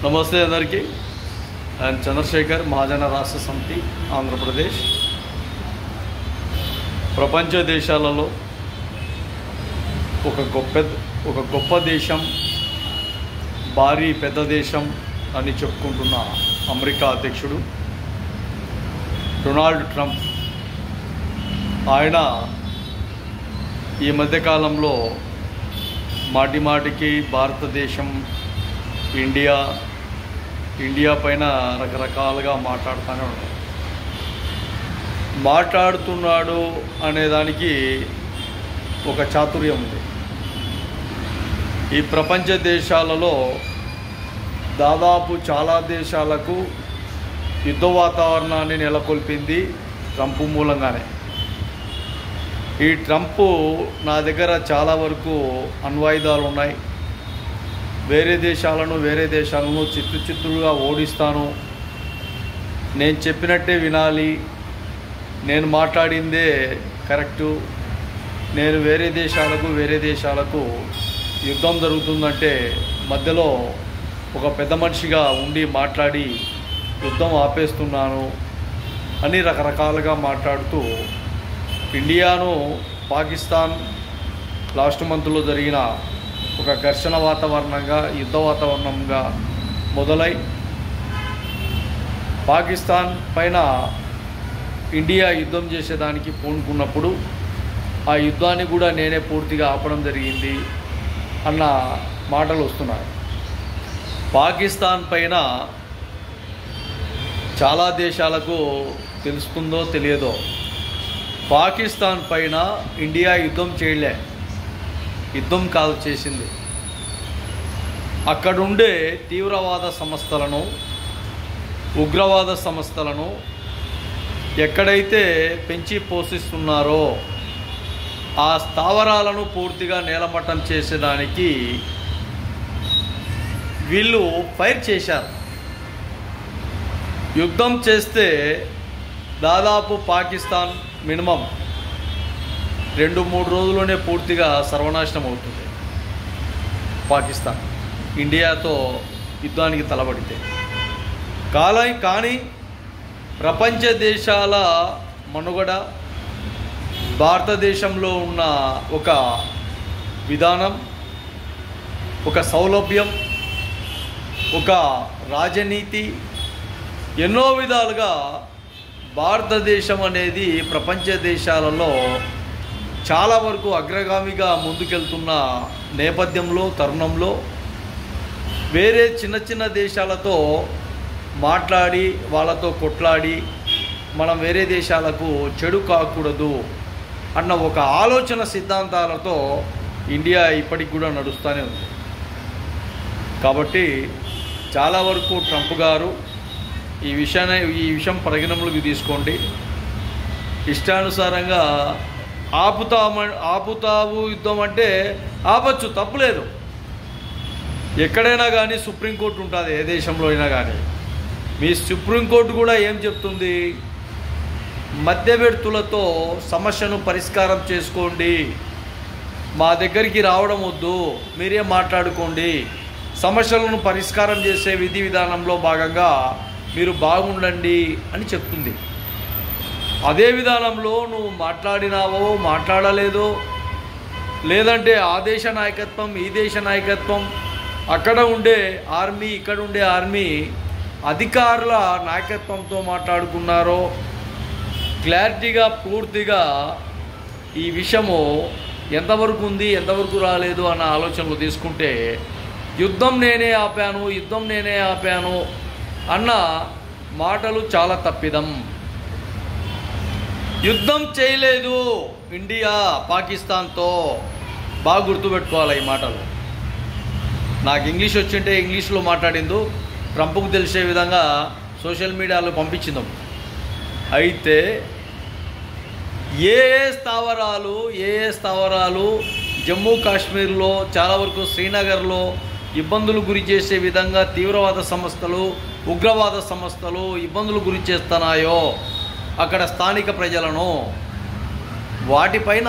నమస్తే అందరికీ. ఐఎమ్ చంద్రశేఖర్, మహాజన రాష్ట్ర సమితి, ఆంధ్రప్రదేశ్. ప్రపంచ దేశాలలో ఒక గొప్ప దేశం, భారీ పెద్ద దేశం అని చెప్పుకుంటున్న అమెరికా అధ్యక్షుడు డొనాల్డ్ ట్రంప్, ఆయన ఈ మధ్యకాలంలో మాటిమాటికి భారతదేశం, ఇండియా పైన రకరకాలుగా మాట్లాడుతున్నాడు అనేదానికి ఒక చాతుర్యం ఉంది. ఈ ప్రపంచ దేశాలలో దాదాపు చాలా దేశాలకు యుద్ధ వాతావరణాన్ని నెలకొల్పింది ట్రంప్ మూలంగానే. ఈ ట్రంప్ నా దగ్గర చాలా వరకు అణ్వాయుధాలు ఉన్నాయి, వేరే దేశాలను చిత్తుగా ఓడిస్తాను, నేను చెప్పినట్టే వినాలి, నేను మాట్లాడిందే కరెక్టు, నేను వేరే దేశాలకు యుద్ధం జరుగుతుందంటే మధ్యలో ఒక పెద్ద మనిషిగా ఉండి మాట్లాడి యుద్ధం ఆపేస్తున్నాను అని రకరకాలుగా మాట్లాడుతూ ఇండియాను పాకిస్తాన్ లాస్ట్ మంత్లో జరిగిన ఒక ఘర్షణ వాతావరణంగా, యుద్ధ వాతావరణంగా మొదలై పాకిస్తాన్ పైన ఇండియా యుద్ధం చేసేదానికి పూనుకున్నప్పుడు ఆ యుద్ధాన్ని కూడా నేనే పూర్తిగా ఆపడం జరిగింది అన్న మాటలు వస్తున్నాయి. పాకిస్తాన్ పైన చాలా దేశాలకు తెలుస్తుందో తెలియదో, పాకిస్తాన్ పైన ఇండియా యుద్ధం చేయలే, యుద్ధం కాదు చేసింది. అక్కడుండే తీవ్రవాద సంస్థలను, ఉగ్రవాద సంస్థలను ఎక్కడైతే పెంచి పోషిస్తున్నారో ఆ స్థావరాలను పూర్తిగా నేలమట్టం చేసేదానికి వీళ్ళు ఫైర్ చేశారు. యుద్ధం చేస్తే దాదాపు పాకిస్తాన్ మినిమం 2-3 రోజుల్లోనే పూర్తిగా సర్వనాశనం అవుతుంది. పాకిస్తాన్ ఇండియాతో యుద్ధానికి తలబడితే కానీ ప్రపంచ దేశాల మనుగడ, భారతదేశంలో ఉన్న ఒక విధానం, ఒక సౌలభ్యం, ఒక రాజనీతి, ఎన్నో విధాలుగా భారతదేశం అనేది ప్రపంచ దేశాలలో చాలా వరకు అగ్రగామిగా ముందుకెళ్తున్న నేపథ్యంలో, తరుణంలో వేరే చిన్న దేశాలతో మాట్లాడి వాళ్ళతో కొట్లాడి మనం వేరే దేశాలకు చెడు కాకూడదు అన్న ఒక ఆలోచన సిద్ధాంతాలతో ఇండియా ఇప్పటికి కూడా నడుస్తూనే ఉంది. కాబట్టి చాలా వరకు ట్రంప్ గారు ఈ విషయం పరిగణనలోకి తీసుకోండి. ఇష్టానుసారంగా ఆపుతావు యుద్ధం అంటే ఆపచ్చు, తప్పులేదు. ఎక్కడైనా కానీ సుప్రీంకోర్టు ఉంటుంది, ఏ దేశంలో అయినా కానీ. మీ సుప్రీంకోర్టు కూడా ఏం చెప్తుంది? మధ్యవర్తులతో సమస్యను పరిష్కారం చేసుకోండి, మా దగ్గరికి రావడం వద్దు, మీరే మాట్లాడుకోండి, సమస్యలను పరిష్కారం చేసే విధి విధానంలో భాగంగా మీరు బాగుండండి అని చెప్తుంది. అదే విధానంలో నువ్వు మాట్లాడినావో మాట్లాడలేదో, లేదంటే ఆ దేశ నాయకత్వం, ఈ దేశ నాయకత్వం, అక్కడ ఉండే ఆర్మీ, ఇక్కడ ఉండే ఆర్మీ అధికారుల నాయకత్వంతో మాట్లాడుకున్నారో క్లారిటీగా పూర్తిగా ఈ విషయము ఎంతవరకు ఉంది, ఎంతవరకు రాలేదు అన్న ఆలోచనలు తీసుకుంటే యుద్ధం నేనే ఆపాను అన్న మాటలు చాలా తప్పిదం. యుద్ధం చేయలేదు ఇండియా పాకిస్తాన్తో. బాగా గుర్తుపెట్టుకోవాలి ఈ మాటలు. నాకు ఇంగ్లీష్ వచ్చింటే ఇంగ్లీష్లో మాట్లాడిందో ట్రంప్కు తెలిసే విధంగా సోషల్ మీడియాలో పంపించిందాం. అయితే ఏ స్థావరాలు జమ్మూ కాశ్మీర్లో, చాలా వరకు శ్రీనగర్లో ఇబ్బందులు గురి చేసే విధంగా తీవ్రవాద సంస్థలు, ఉగ్రవాద సంస్థలు ఇబ్బందులు గురి చేస్తున్నాయో అక్కడ స్థానిక ప్రజలను, వాటిపైన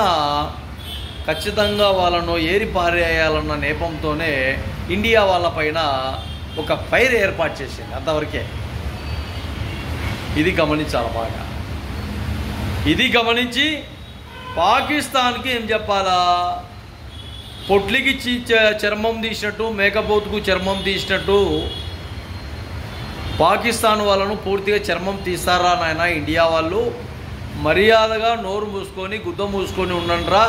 ఖచ్చితంగా వాళ్ళను ఏరి పారేయాలన్న నేపంతోనే ఇండియా వాళ్ళపైన ఒక ఫైర్ ఏర్పాటు చేసింది, అంతవరకే. ఇది గమనించాలి బాగా. ఇది గమనించి పాకిస్తాన్కి ఏం చెప్పాలా, పొట్లికి చర్మం తీసినట్టు, మేకపోతుకు చర్మం తీసినట్టు పాకిస్తాన్ వాళ్ళను పూర్తిగా చర్మం తీస్తారా నాయన ఇండియా వాళ్ళు? మర్యాదగా నోరు మూసుకొని గుద్ద మూసుకొని ఉండండిరా,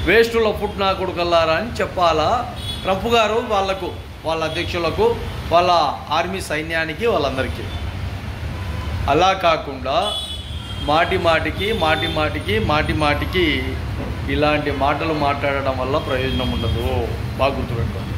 వేస్టుల ఫుడ్ నా కొడుకల్లారా అని చెప్పాలా ట్రంప్ గారు వాళ్ళకు, వాళ్ళ అధ్యక్షులకు, వాళ్ళ ఆర్మీ సైన్యానికి, వాళ్ళందరికీ. అలా కాకుండా మాటి మాటికి ఇలాంటి మాటలు మాట్లాడడం వల్ల ప్రయోజనం ఉండదు. బాగా గుర్తుపెట్టుకోండి.